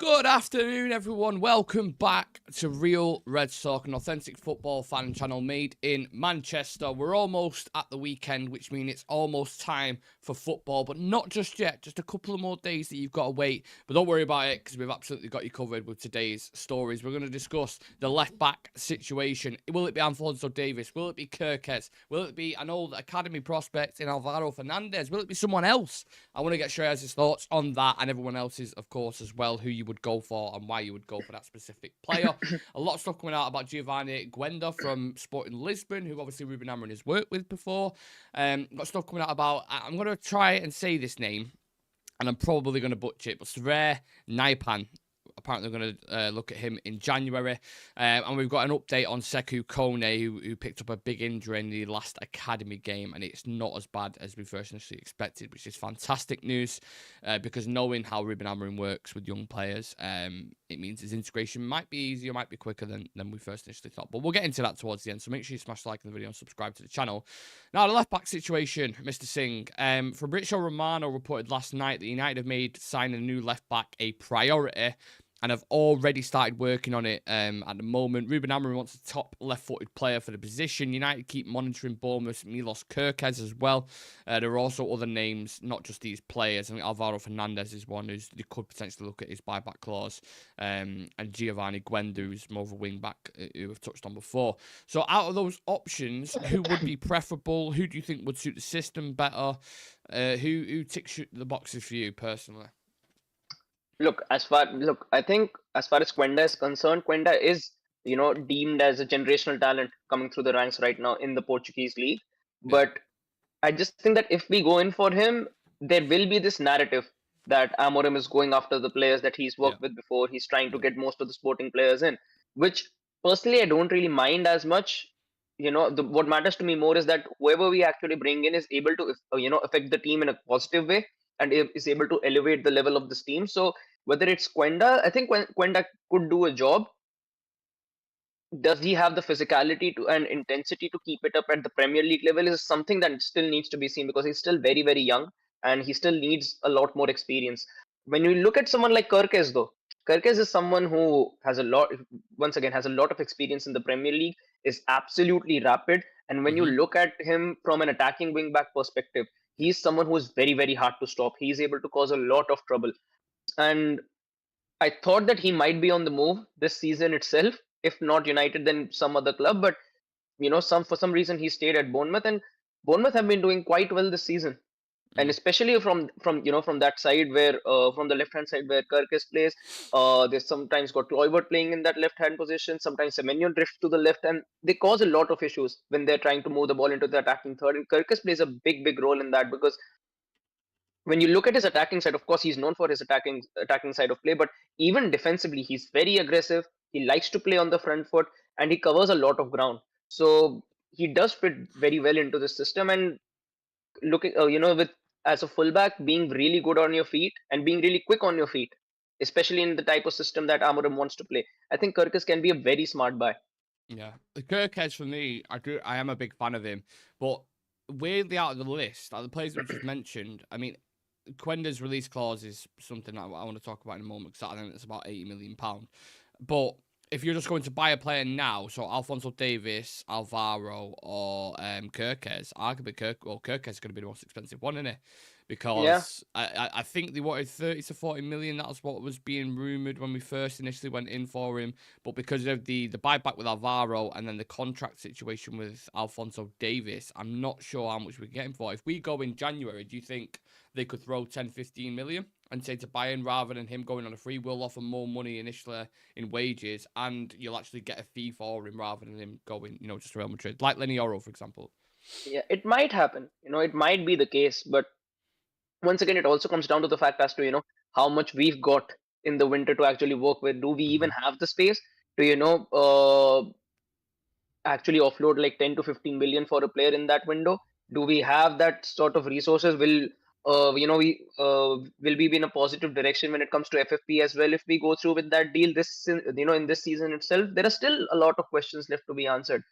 Good afternoon, everyone. Welcome back to Real Reds Talk, an authentic football fan channel made in Manchester. We're almost at the weekend, which means it's almost time for football, but not just yet. Just a couple of more days that you've got to wait. But don't worry about it, because we've absolutely got you covered with today's stories. We're going to discuss the left-back situation. Will it be Alphonso Davies? Will it be Kerkez? Will it be an old academy prospect in Alvaro Fernandez? Will it be someone else? I want to get Shreyas' thoughts on that and everyone else's, of course, as well, who you would go for and why you would go for that specific player. A lot of stuff coming out about Giovanni Guenda from Sporting Lisbon, who obviously Ruben Amorim has worked with before. Got stuff coming out about, I'm going to try and say this name, and I'm probably going to butcher it, but Sverre Nypan. Apparently, we're going to look at him in January. And we've got an update on Sekou Kone, who picked up a big injury in the last academy game. And it's not as bad as we first initially expected, which is fantastic news. Because knowing how Ruben Amorim works with young players, it means his integration might be easier, might be quicker than we first initially thought. But we'll get into that towards the end. So make sure you smash the like on the video and subscribe to the channel. Now, the left-back situation, Mr. Singh. Fabrizio Romano reported last night that United have made signing a new left-back a priority, and I've already started working on it at the moment. Ruben Amorim wants a top left-footed player for the position. United keep monitoring Bournemouth, Milos, Kerkez as well. There are also other names, not just these players. I think Alvaro Fernandez is one who's they could potentially look at his buyback clause. And Giovanni Guenda, who's more of a wing-back, who we've touched on before. So out of those options, who would be preferable? Who do you think would suit the system better? Who ticks the boxes for you personally? I think as far as Quenda is concerned, Quenda is, deemed as a generational talent coming through the ranks right now in the Portuguese league. Yeah. But I just think that if we go in for him, there will be this narrative that Amorim is going after the players that he's worked with before. He's trying to get most of the sporting players in, which personally I don't really mind as much. What matters to me more is that whoever we actually bring in is able to, affect the team in a positive way and is able to elevate the level of this team. So whether it's Quenda, I think Quenda could do a job. Does he have the physicality to and intensity to keep it up at the Premier League level is something that still needs to be seen, because he's still very, very young and he still needs a lot more experience. When you look at someone like Kerkez, though, Kerkez is someone who has a lot of experience in the Premier League, is absolutely rapid. And when you look at him from an attacking wing back perspective, he's someone who is very, very hard to stop. He's able to cause a lot of trouble. And I thought that he might be on the move this season itself, if not United, then some other club. But for some reason he stayed at Bournemouth, and Bournemouth have been doing quite well this season. And especially from that side where from the left hand side where Kerkez plays, they sometimes got Kluivert playing in that left hand position. Sometimes Semenyo drifts to the left, and they cause a lot of issues when they're trying to move the ball into the attacking third. And Kerkez plays a big role in that, because when you look at his attacking side, of course, he's known for his attacking side of play, but even defensively, he's very aggressive. He likes to play on the front foot, and he covers a lot of ground. So he does fit very well into the system. And looking, with as a fullback, being really good on your feet and being really quick on your feet, especially in the type of system that Amorim wants to play, I think Kerkez can be a very smart buy. Yeah, the Kerkez for me, I am a big fan of him, but weirdly out of the list, like the players we just mentioned, I mean, Quenda's release clause is something that I want to talk about in a moment, because I think it's about £80 million. But if you're just going to buy a player now, so Alphonso Davies, Alvaro, or Kerkez, arguably Kerkez is going to be the most expensive one, isn't it? Because I think they wanted 30 to 40 million. That's what was being rumoured when we first initially went in for him. But because of the buyback with Alvaro and then the contract situation with Alphonso Davies, I'm not sure how much we're getting for. If we go in January, do you think they could throw 10, 15 million and say to buy in, rather than him going on a free? We'll offer more money initially in wages, and you'll actually get a fee for him rather than him going, just to Real Madrid, like Lenny Oro, for example. Yeah, it might happen. It might be the case, but once again, it also comes down to the fact as to, how much we've got in the winter to actually work with. Do we even have the space to, actually offload like 10 to 15 million for a player in that window? Do we have that sort of resources? Will we be in a positive direction when it comes to FFP as well if we go through with that deal in this season itself? There are still a lot of questions left to be answered.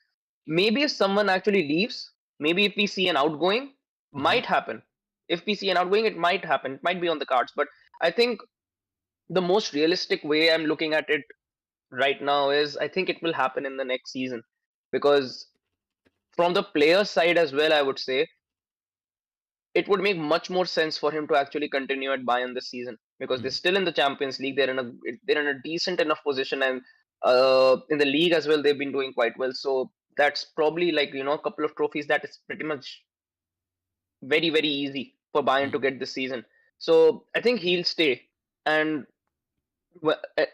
Maybe if someone actually leaves, maybe if we see an outgoing, might happen. If we see an outgoing, it might happen. It might be on the cards. But I think the most realistic way I'm looking at it right now is I think it will happen in the next season, because from the player side as well, I would say it would make much more sense for him to actually continue at Bayern this season, because they're Mm. still in the Champions League. They're in a decent enough position, and in the league as well, they've been doing quite well. So that's probably like a couple of trophies that is pretty much very easy for Bayern to Mm. get this season. So I think he'll stay, and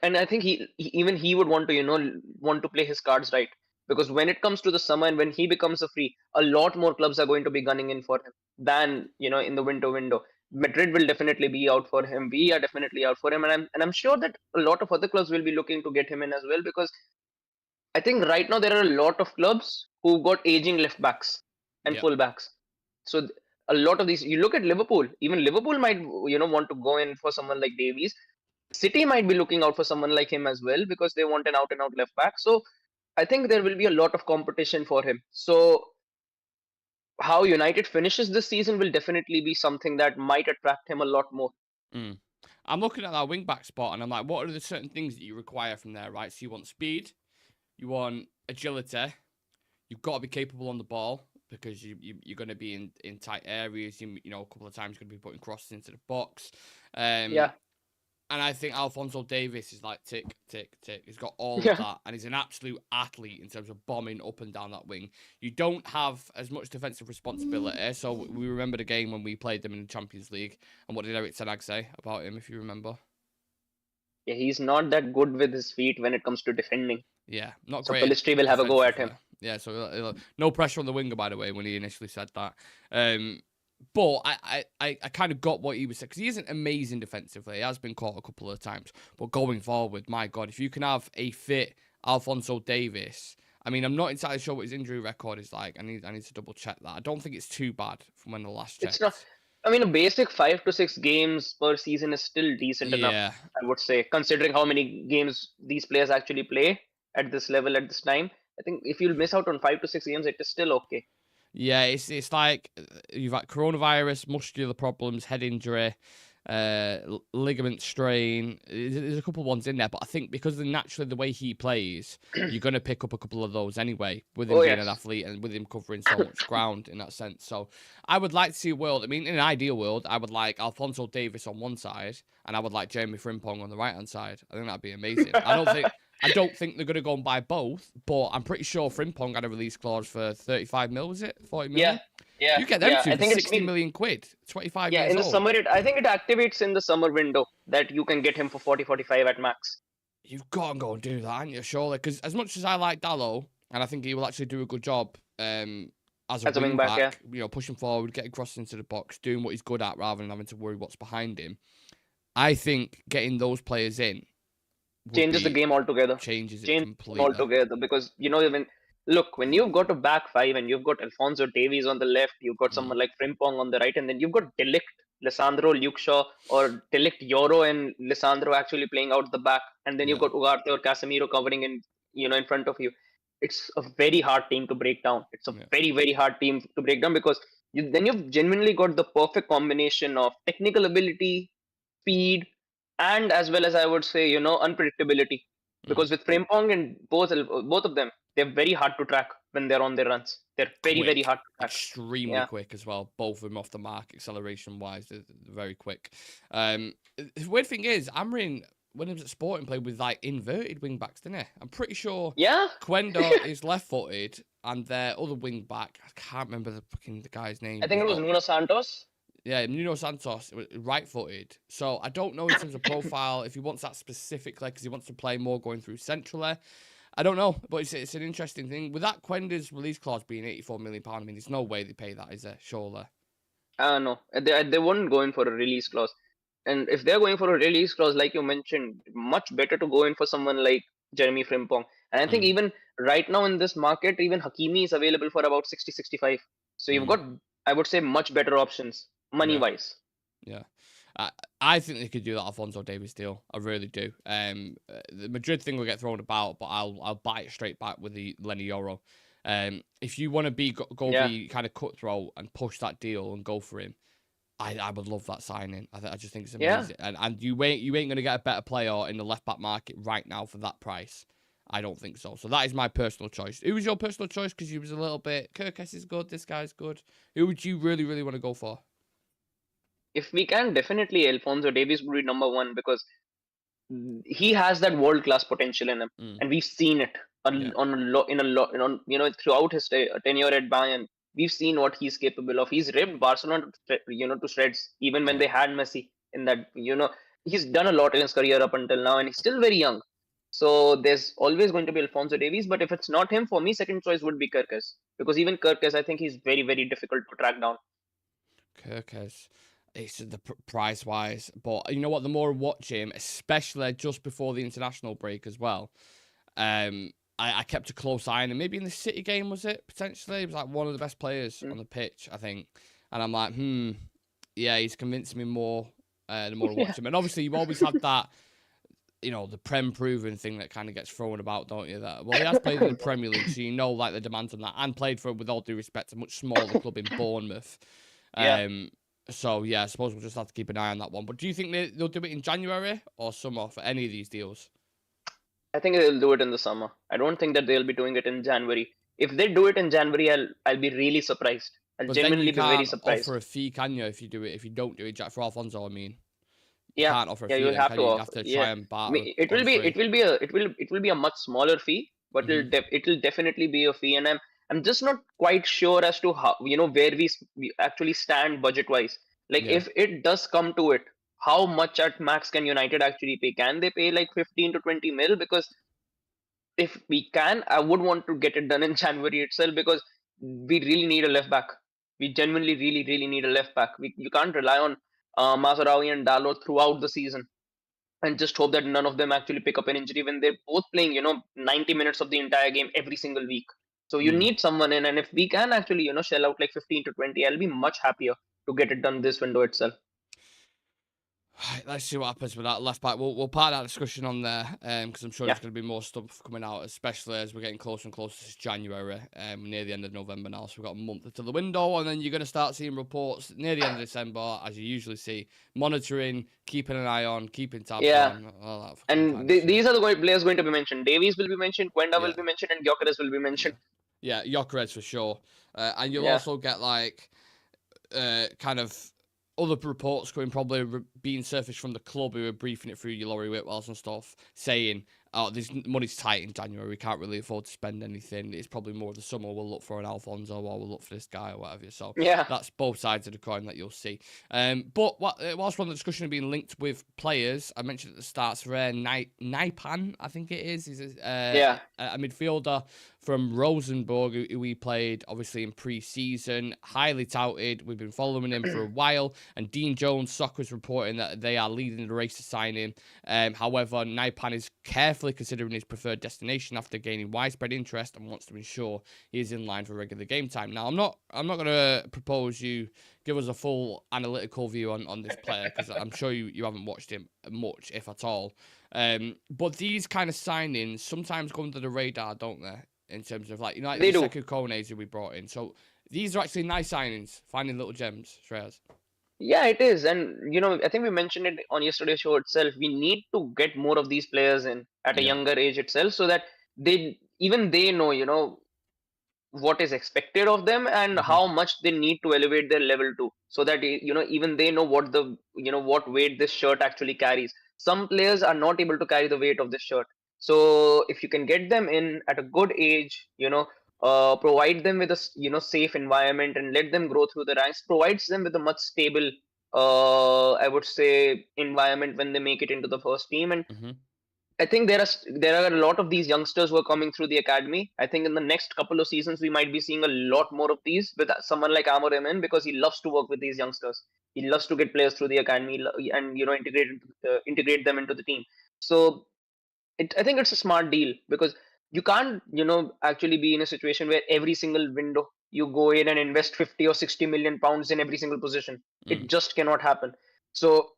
and I think even he would want to want to play his cards right, because when it comes to the summer and when he becomes a free, a lot more clubs are going to be gunning in for him than in the window. Madrid will definitely be out for him. We are definitely out for him, and I'm sure that a lot of other clubs will be looking to get him in as well, because I think right now there are a lot of clubs who got aging left backs and Yep. full backs. So a lot of these, you look at Liverpool. Even Liverpool might want to go in for someone like Davies. City might be looking out for someone like him as well, because they want an out and out left back. So I think there will be a lot of competition for him. So how United finishes this season will definitely be something that might attract him a lot more. Mm. I'm looking at that wing back spot, and I'm like, what are the certain things that you require from there, right? So you want speed, you want agility, you've got to be capable on the ball, because you're going to be in tight areas. A couple of times you're going to be putting crosses into the box. Yeah, And I think Alphonso Davies is like tick, tick, tick. He's got all of yeah, that. And he's an absolute athlete in terms of bombing up and down that wing. You don't have as much defensive responsibility. So we remember the game when we played them in the Champions League. And what did Eric Ten Hag say about him, if you remember? yeah. He's not that good with his feet when it comes to defending. Yeah, not So great Pellistri will have a go at defensively. him. Yeah, so no pressure on the winger, by the way, when he initially said that. But I kind of got what he was saying, because he isn't amazing defensively. He has been caught a couple of times. But going forward, my God, if you can have a fit Alphonso Davies, I mean, I'm not entirely sure what his injury record is like. I need to double check that. I don't think it's too bad from when the last It's not. checked. I mean, a basic 5 to 6 games per season is still decent enough, Yeah, I would say, considering how many games these players actually play at this level at this time. I think if you miss out on 5 to 6 games, it is still okay. yeah, it's like you've got coronavirus, muscular problems, head injury, ligament strain. There's a couple of ones in there, but I think because of naturally the way he plays, you're going to pick up a couple of those anyway, with him Oh being an yes, athlete and with him covering so much ground in that sense. So I would like to see a world. I mean, in an ideal world, I would like Alphonso Davies on one side, and I would like Jeremy Frimpong on the right hand side. I think that'd be amazing. I don't think they're going to go and buy both, but I'm pretty sure Frimpong had a release clause for 35 mil, was it? 40 yeah, million? yeah, You get them yeah. two I for think it's 60 been million quid, 25 yeah years in the old. summer. I think it activates in the summer window that you can get him for 40, 45 at max. You've got to go and do that, haven't you? Surely, because as much as I like Dallo, and I think he will actually do a good job as a As a wing wing back. Yeah, back, pushing forward, getting crosses into the box, doing what he's good at rather than having to worry what's behind him. I think getting those players in would changes the be game altogether. changes it Changes the game completely. altogether, because when you've got a back five and you've got Alfonso Davies on the left, you've got Mm, someone like Frimpong on the right, and then you've got Delict, Lissandro, Luke Shaw, or Delict, Yoro, and Lissandro actually playing out the back, and then you've yeah. got Ugarte or Casemiro covering in front of you. It's a very hard team to break down. It's a Yeah. very hard team to break down, because then you've genuinely got the perfect combination of technical ability, speed, and as well as I would say, unpredictability. Mm. Because with Frimpong and both of them, they're very hard to track when they're on their runs. They're very Quick, hard to track. extremely Yeah. quick as well. Both of them off the mark, acceleration wise, they're very quick. The weird thing is, Amrin, when he was at Sporting, played with like inverted wing backs, didn't he? I'm pretty sure Yeah. Quenda is left footed, and their other wing back, I can't remember the guy's name. I think it was Nuno Santos. Yeah, Nuno Santos, right footed. So I don't know in terms of profile if he wants that specifically because he wants to play more going through centrally. I don't know, but it's an interesting thing. With that Quenda's release clause being £84 million, I mean, there's no way they pay that, is there? Surely. No, they weren't going for a release clause. And if they're going for a release clause, like you mentioned, much better to go in for someone like Jeremy Frimpong. And I think Mm, even right now in this market, even Hakimi is available for about 60, 65. So you've mm, got, I would say, much better options money yeah, wise. yeah. I think they could do that Alfonso Davies deal. I really do. The Madrid thing will get thrown about, but I'll bite it straight back with the Lenny Yoro. If you want to be go Yeah. be kind of cutthroat and push that deal and go for him, I would love that signing. I just think it's Yeah. amazing. And you ain't going to get a better player in the left back market right now for that price. I don't think so. So that is my personal choice. Who was your personal choice? Because you was a little bit, Kerkez is good, this guy's good. Who would you really, really want to go for? If we can, definitely Alphonso Davies would be number one, because he has that world class potential in him, and we've seen it Yeah. on a lot in a lot throughout his tenure at Bayern. We've seen what he's capable of. He's ripped Barcelona to shreds, even when Yeah. they had Messi in that. He's done a lot in his career up until now, and he's still very young. So there's always going to be Alphonso Davies, but if it's not him, for me, second choice would be Kerkez, because even Kerkez, I think he's very, very difficult to track down. Kerkez, it's the price wise, but you know what? The more I watch him, especially just before the international break as well, I kept a close eye on him. Maybe in the City game, was it potentially? He was like one of the best players on the pitch, I think. And I'm like, yeah, he's convincing me more the more I watch him. And obviously, you've always had that, the Prem proven thing that kind of gets thrown about, don't you? That he has played in the Premier League, so like the demands on that, and played for, with all due respect, a much smaller club in Bournemouth. Yeah. So yeah, I suppose we'll just have to keep an eye on that one. But do you think they'll do it in January or summer for any of these deals? I think they'll do it in the summer. I don't think that they'll be doing it in January. If they do it in January, I'll be really surprised. I'll But then you genuinely be very can't surprised. offer a fee, can you? If you don't do it, for Alphonso, I mean, you Yeah, can't offer a yeah, fee. you'll Then, have can to you? You offer. have to Yeah, try and I barter mean, it will on be, free. it will be a much smaller fee, but it'll definitely be a fee. And I'm just not quite sure as to how, where we actually stand budget wise. Like, Yeah. if it does come to it, how much at max can United actually pay? Can they pay like 15 to 20 mil? Because if we can, I would want to get it done in January itself, because we really need a left back. We genuinely really, really need a left back. You can't rely on Mazarawi and Dalot throughout the season and just hope that none of them actually pick up an injury when they're both playing, 90 minutes of the entire game every single week. So you need someone in, and if we can actually, shell out like 15 to 20, I'll be much happier to get it done this window itself. Let's see what happens with that left back. We'll part that discussion on there because I'm sure there's going to be more stuff coming out, especially as we're getting closer and closer to January, near the end of November now. So we've got a month until the window, and then you're going to start seeing reports near the end of December, as you usually see, monitoring, keeping an eye on, keeping tabs on. All that and these are the players going to be mentioned. Davies will be mentioned, Quenda will be mentioned, and Gyökeres will be mentioned. Yeah, Gyökeres for sure. And you'll also get like kind of other reports going, probably being surfaced from the club who are briefing it through your Laurie Whitwells and stuff, saying, oh, this money's tight in January, we can't really afford to spend anything. It's probably more of the summer, we'll look for an Alphonso or we'll look for this guy or whatever. So that's both sides of the coin that you'll see. But whilst we're on the discussion of being linked with players, I mentioned at the start, Sverre Nypan, I think it is. He's a midfielder from Rosenborg, who we played obviously in pre-season, highly touted. We've been following him for a while, and Dean Jones Soccer is reporting that they are leading the race to sign him. However, Nypan is carefully considering his preferred destination after gaining widespread interest and wants to ensure he is in line for regular game time. Now, I'm not going to propose you give us a full analytical view on this player, because I'm sure you haven't watched him much, if at all. But these kind of signings sometimes go under the radar, don't they? In terms of like the Sekou Kone who we brought in. So these are actually nice signings, finding little gems, Shreyas. Yeah, it is. And, I think we mentioned it on yesterday's show itself. We need to get more of these players in at a younger age itself, so that they know, what is expected of them and how much they need to elevate their level to, so that, even they know what weight this shirt actually carries. Some players are not able to carry the weight of this shirt. So if you can get them in at a good age, provide them with a safe environment and let them grow through the ranks, provides them with a much stable, I would say, environment when they make it into the first team. And I think there are a lot of these youngsters who are coming through the academy. I think in the next couple of seasons we might be seeing a lot more of these with someone like Amorim in, because he loves to work with these youngsters. He loves to get players through the academy and integrate them into the team. So I think it's a smart deal, because you can't actually be in a situation where every single window you go in and invest 50 or 60 million pounds in every single position. It just cannot happen. So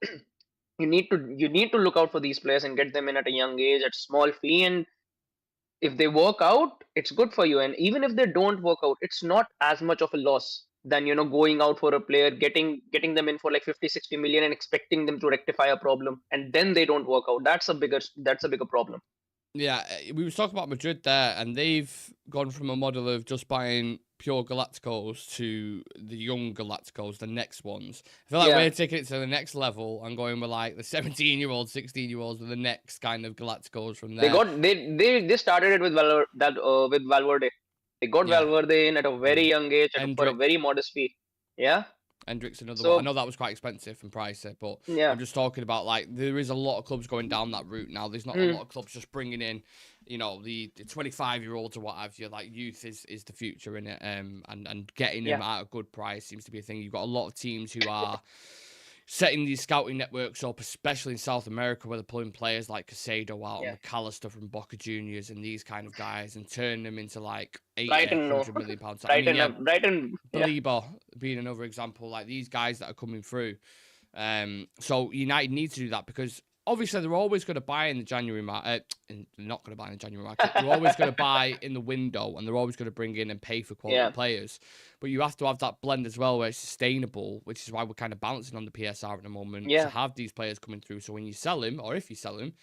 you need to look out for these players and get them in at a young age at small fee, and if they work out, it's good for you, and even if they don't work out, it's not as much of a loss, than going out for a player, getting them in for like 50-60 million and expecting them to rectify a problem, and then they don't work out. That's a bigger problem. Yeah, we was talking about Madrid there, and they've gone from a model of just buying pure Galacticos to the young Galacticos, the next ones. I feel like we're taking it to the next level and going with like the 17-year-olds, 16-year-olds with the next kind of Galacticos from there. They started it with Valverde. They got Valverde in at a very young age for a very modest fee. Yeah. Hendrick's another one. I know that was quite expensive and pricey, but yeah. I'm just talking about like there is a lot of clubs going down that route now. There's not a lot of clubs just bringing in, the 25-year-olds or what have you. Like youth is the future in it, and getting them at a good price seems to be a thing. You've got a lot of teams who are setting these scouting networks up, especially in South America, where they're pulling players like Casado out and McAllister from Boca Juniors and these kind of guys and turning them into like 100 million pounds. Brighton, Belieber being another example, like these guys that are coming through. So United need to do that because obviously they're always going to buy in the January market. They're not going to buy in the January market. They're always going to buy in the window, and they're always going to bring in and pay for quality players. But you have to have that blend as well where it's sustainable, which is why we're kind of balancing on the PSR at the moment to have these players coming through. So when you sell him, or if you sell him,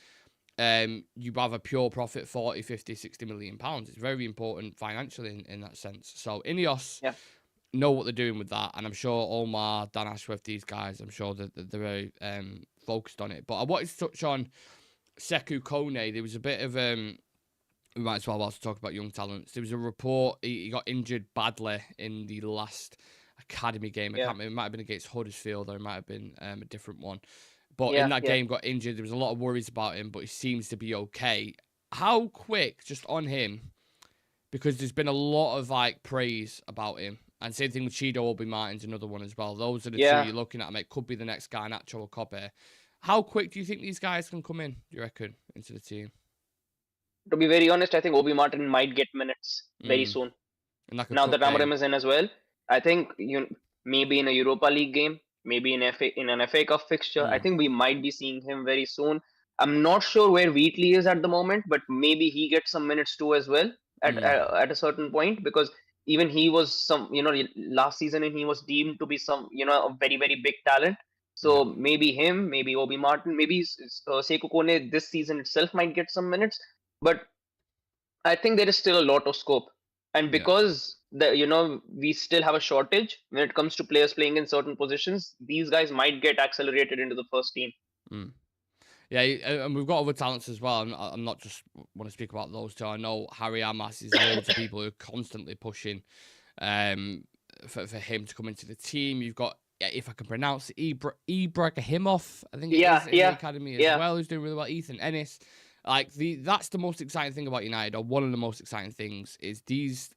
you have a pure profit, 40, 50, 60 million pounds. It's very important financially in that sense. So Ineos know what they're doing with that, and I'm sure Omar, Dan Ashworth, these guys, I'm sure that they're very focused on it. But I wanted to touch on Sekou Kone. There was a bit of we might as well also talk about young talents. There was a report he got injured badly in the last academy game. I can't remember. It might have been against Huddersfield, or it might have been a different one. But in that game, got injured. There was a lot of worries about him, but he seems to be okay. How quick, just on him, because there's been a lot of like praise about him. And same thing with Chido Obi Martin's another one as well. Those are the two you're looking at. It could be the next guy, Nacho or Kobe. How quick do you think these guys can come in, do you reckon, into the team? To be very honest, I think Obi Martin might get minutes very soon. Now that Amorim is in as well, I think maybe in a Europa League game, maybe in an FA Cup fixture, I think we might be seeing him very soon. I'm not sure where Wheatley is at the moment, but maybe he gets some minutes too as well at a certain point, because even he was last season, and he was deemed to be a very, very big talent. So maybe him, maybe Obi Martin, maybe Sekou Kone this season itself might get some minutes. But I think there is still a lot of scope. And because we still have a shortage when it comes to players playing in certain positions, these guys might get accelerated into the first team. Yeah, and we've got other talents as well. I'm not just want to speak about those two. I know Harry Amas is loads of people who are constantly pushing for him to come into the team. You've got, if I can pronounce it, Ibrahimov, I think it is, in the academy as well, who's doing really well. Ethan Ennis. Like that's the most exciting thing about United, or one of the most exciting things, is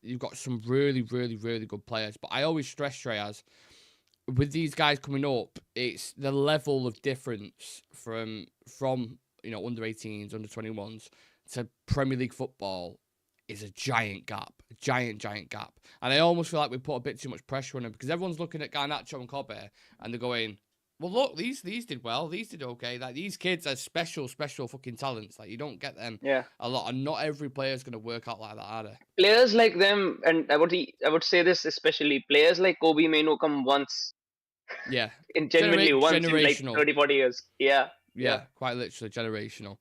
you've got some really, really, really good players. But I always stress, Shreyas, with these guys coming up, it's the level of difference from under 18s, under 21s to Premier League football is a giant gap, giant gap. And I almost feel like we put a bit too much pressure on them, because everyone's looking at Garnacho and Kobe and they're going, well, look, these did well. These did okay. Like, these kids are special fucking talents. Like, you don't get them a lot. And not every player is going to work out like that, are they? Players like them, and I would say this especially, players like Kobe Mainoo come once. Yeah. Genuinely once in like 30, 40 years. Yeah, quite literally generational.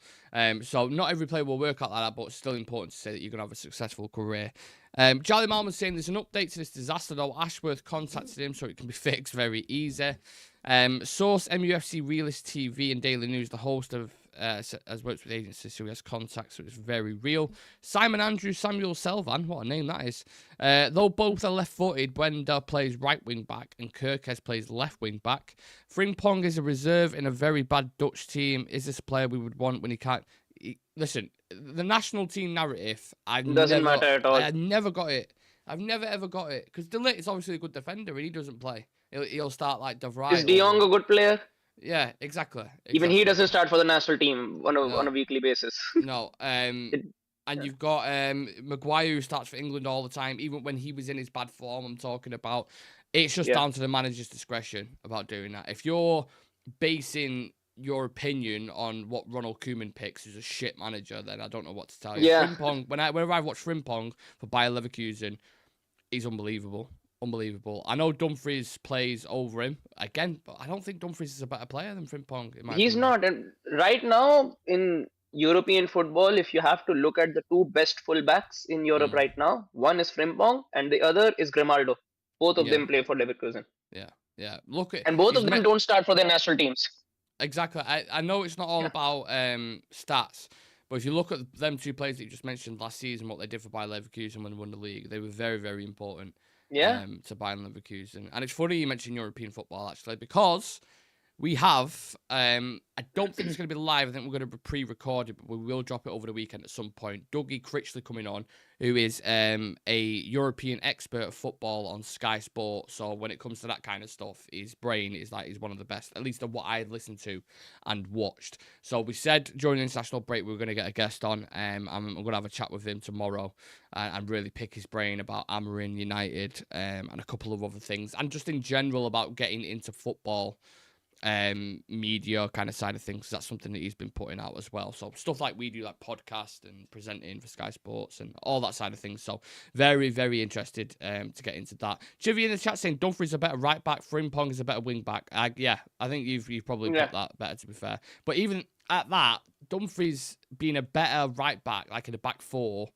So not every player will work out like that, but it's still important to say that you're going to have a successful career. Charlie Malman's saying there's an update to this disaster, though. Ashworth contacted him, so it can be fixed very easy. Source MUFC Realist TV and Daily News, the host of has worked with agencies, so he has contacts, so it's very real. Simon Andrew Samuel Selvan, what a name that is. Though both are left-footed, Wenda plays right wing-back and Kerkez plays left wing-back. Frimpong is a reserve in a very bad Dutch team. Is this a player we would want when he can't... Listen, the national team narrative, doesn't matter at all. I never got it. I've never ever got it, because De Ligt is obviously a good defender and he doesn't play. He'll start like De Vrij. Is De Jong a good player? Yeah, exactly. Even he doesn't start for the national team on a weekly basis. No. And you've got Maguire, who starts for England all the time, even when he was in his bad form. I'm talking about. It's just down to the manager's discretion about doing that. If you're basing your opinion on what Ronald Koeman picks, who's a shit manager, then I don't know what to tell you. Frimpong, whenever I watch Frimpong for Bayer Leverkusen, he's unbelievable. unbelievable. I know Dumfries plays over him again, but I don't think Dumfries is a better player than Frimpong. In my He's opinion. not. And right now in European football, if you have to look at the two best fullbacks in Europe Mm. right now, one is Frimpong and the other is Grimaldo. Both of Yeah, them play for Leverkusen, yeah. Look at and both he's of them met don't start for their national teams. exactly. I know it's not all Yeah, about stats, but if you look at them two players that you just mentioned last season, what they did for Bayer Leverkusen when they won the league, they were very, very important yeah. to Bayern Leverkusen. And it's funny you mentioned European football actually, because we have, I don't think it's going to be live. I think we're going to be pre-recorded, but we will drop it over the weekend at some point. Dougie Critchley coming on, who is a European expert of football on Sky Sports. So when it comes to that kind of stuff, his brain is one of the best, at least of what I listened to and watched. So we said during the international break we were going to get a guest on. I'm going to have a chat with him tomorrow and really pick his brain about Amorim United and a couple of other things, and just in general about getting into football media kind of side of things. That's something that he's been putting out as well. So stuff like we do, like podcast and presenting for Sky Sports and all that side of things. So very, very interested to get into that. Chivy in the chat saying Dumfries is a better right back, Frimpong is a better wing back. Yeah, I think you've probably put that better, to be fair. But even at that, Dumfries being a better right back, like in the back four,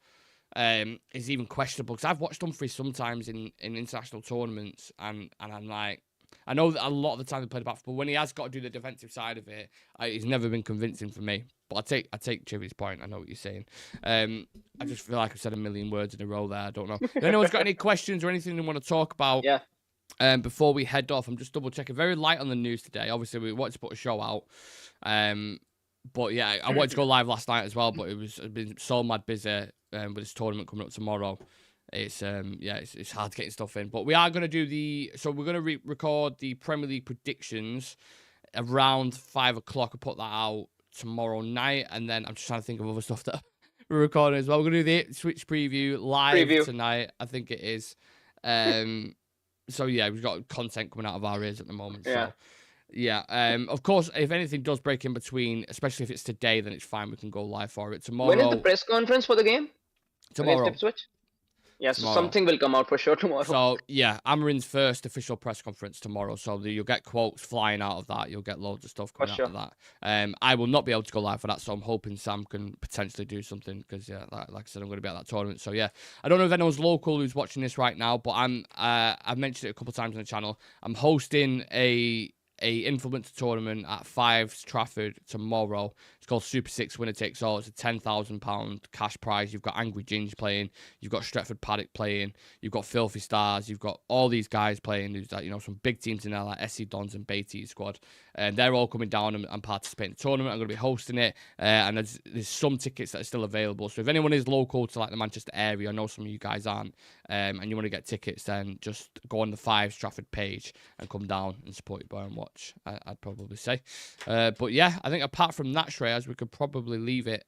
is even questionable, because I've watched Dumfries sometimes in international tournaments, and I'm like, I know that a lot of the time they played back, but when he has got to do the defensive side of it, he's never been convincing for me. But I take Chivy's point. I know what you're saying. I just feel like I've said a million words in a row there. I don't know. If anyone's got any questions or anything they want to talk about, before we head off, I'm just double checking. Very light on the news today. Obviously, we wanted to put a show out. But yeah, I wanted to go live last night as well, but I've been so mad busy with this tournament coming up tomorrow. It's it's hard getting stuff in, but we are going to do we're going to record the Premier League predictions around 5 o'clock. I'll put that out tomorrow night, and then I'm just trying to think of other stuff that we're recording as well. We're going to do the Switch preview live tonight, I think it is. So yeah, we've got content coming out of our ears at the moment. Yeah. So yeah, of course, if anything does break in between, especially if it's today, then it's fine. We can go live for it tomorrow. When is the press conference for the game? Tomorrow. Against Ipswich? Yeah, so something will come out for sure tomorrow. So, yeah, Amorim's first official press conference tomorrow. So you'll get quotes flying out of that. You'll get loads of stuff coming out of that. I will not be able to go live for that, so I'm hoping Sam can potentially do something because, yeah, like I said, I'm going to be at that tournament. So, yeah, I don't know if anyone's local who's watching this right now, but I've mentioned it a couple of times on the channel. I'm hosting a influencer tournament at Fives Trafford tomorrow. It's called Super Six Winner Takes All. It's a £10,000 cash prize. You've got Angry Ginge playing. You've got Stretford Paddock playing. You've got Filthy Stars. You've got all these guys playing. There's some big teams in there like SC Dons and Beatty squad. And they're all coming down and participating in the tournament. I'm going to be hosting it. And there's some tickets that are still available. So if anyone is local to like the Manchester area, I know some of you guys aren't, and you want to get tickets, then just go on the Fives Trafford page and come down and support your boy and watch, I'd probably say. But yeah, I think apart from that, Shreyas, we could probably leave it.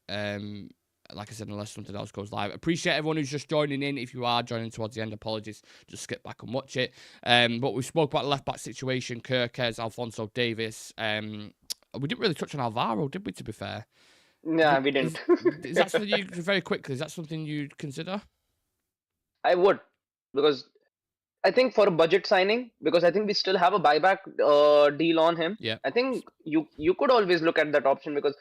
Like I said, unless something else goes live. Appreciate everyone who's just joining in. If you are joining towards the end, apologies. Just skip back and watch it. But we spoke about the left-back situation, Kerkez, Alphonso Davies. We didn't really touch on Alvaro, did we, to be fair? No, we didn't. Is that something you, very quickly, is that something you'd consider? I would, because I think for a budget signing, because I think we still have a buyback deal on him. Yeah. I think you could always look at that option, because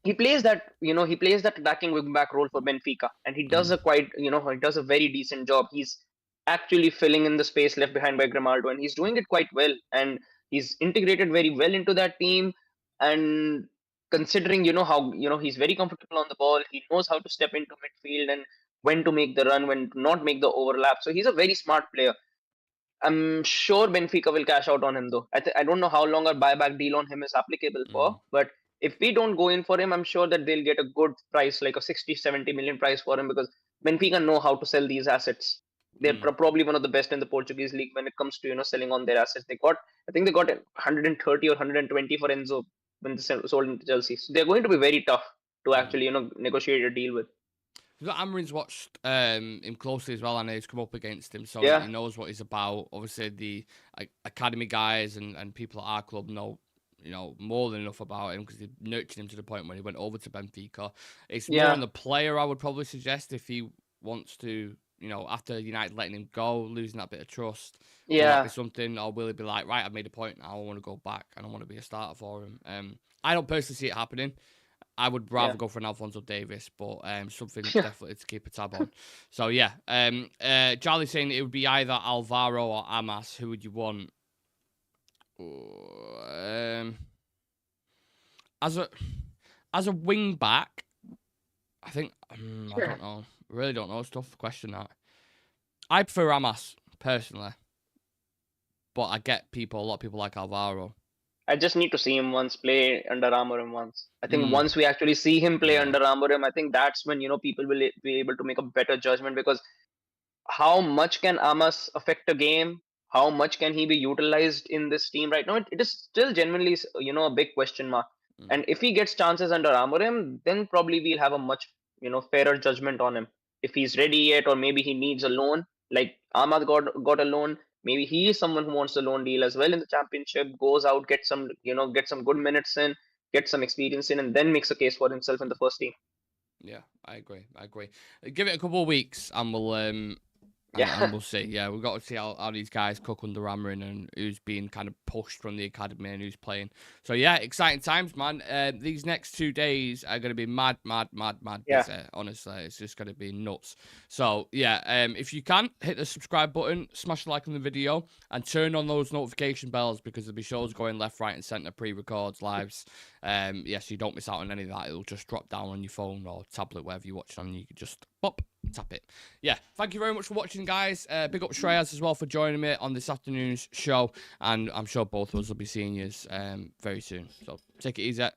he plays that attacking wing back role for Benfica, and he does he does a very decent job. He's actually filling in the space left behind by Grimaldo, and he's doing it quite well, and he's integrated very well into that team. And considering how he's very comfortable on the ball, he knows how to step into midfield and when to make the run, when to not make the overlap. So he's a very smart player. I'm sure Benfica will cash out on him, though. I don't know how long a buyback deal on him is applicable for, but if we don't go in for him, I'm sure that they'll get a good price, like a 60-70 million price for him, because Benfica know how to sell these assets. They're probably one of the best in the Portuguese league when it comes to selling on their assets. I think they got 130 or 120 for Enzo when they sold into Chelsea. So they're going to be very tough to actually negotiate a deal with. Amorim's watched him closely as well, and he's come up against him, so he knows what he's about. Obviously, the academy guys and people at our club know more than enough about him, because they nurtured him to the point when he went over to Benfica. It's more on the player, I would probably suggest, if he wants to after United letting him go, losing that bit of trust, will that be Yeah, something, or will he be like, right, I've made a point now, I want to go back and I want to be a starter for him? I don't personally see it happening. I would yeah. rather go for an Alphonso Davies, but something definitely to keep a tab on. So yeah, Charlie's saying it would be either Alvaro or Amas. Who would you want? As a wing back, I think I don't know. Really don't know. It's a tough question that. I prefer Amas personally, but I get a lot of people like Alvaro. I just need to see him once play under Amorim once. I think Mm, once we actually see him play yeah. under Amorim, I think that's when people will be able to make a better judgment, because how much can Amas affect a game? How much can he be utilized in this team right now? It is still genuinely, a big question mark. Mm, And if he gets chances under Amorim, then probably we'll have a much, fairer judgment on him. If he's ready yet, or maybe he needs a loan, like Ahmad got a loan. Maybe he is someone who wants a loan deal as well in the championship. Goes out, get some good minutes in, get some experience in, and then makes a case for himself in the first team. yeah, I agree. Give it a couple of weeks, and we'll and Yeah, we'll see. Yeah, we've got to see how these guys cook under Amorim and who's being kind of pushed from the academy and who's playing. So yeah, exciting times, man. These next 2 days are going to be mad yeah. busy. Honestly, it's just going to be nuts. So yeah, if you can hit the subscribe button, smash a like on the video, and turn on those notification bells, because there'll be shows going left, right, and centre, pre-records, lives. So you don't miss out on any of that. It'll just drop down on your phone or tablet, wherever you watch it on. You can just pop, tap it. Yeah, thank you very much for watching, guys. Big up Shreyas as well for joining me on this afternoon's show, and I'm sure both of us will be seeing you very soon. So take it easy.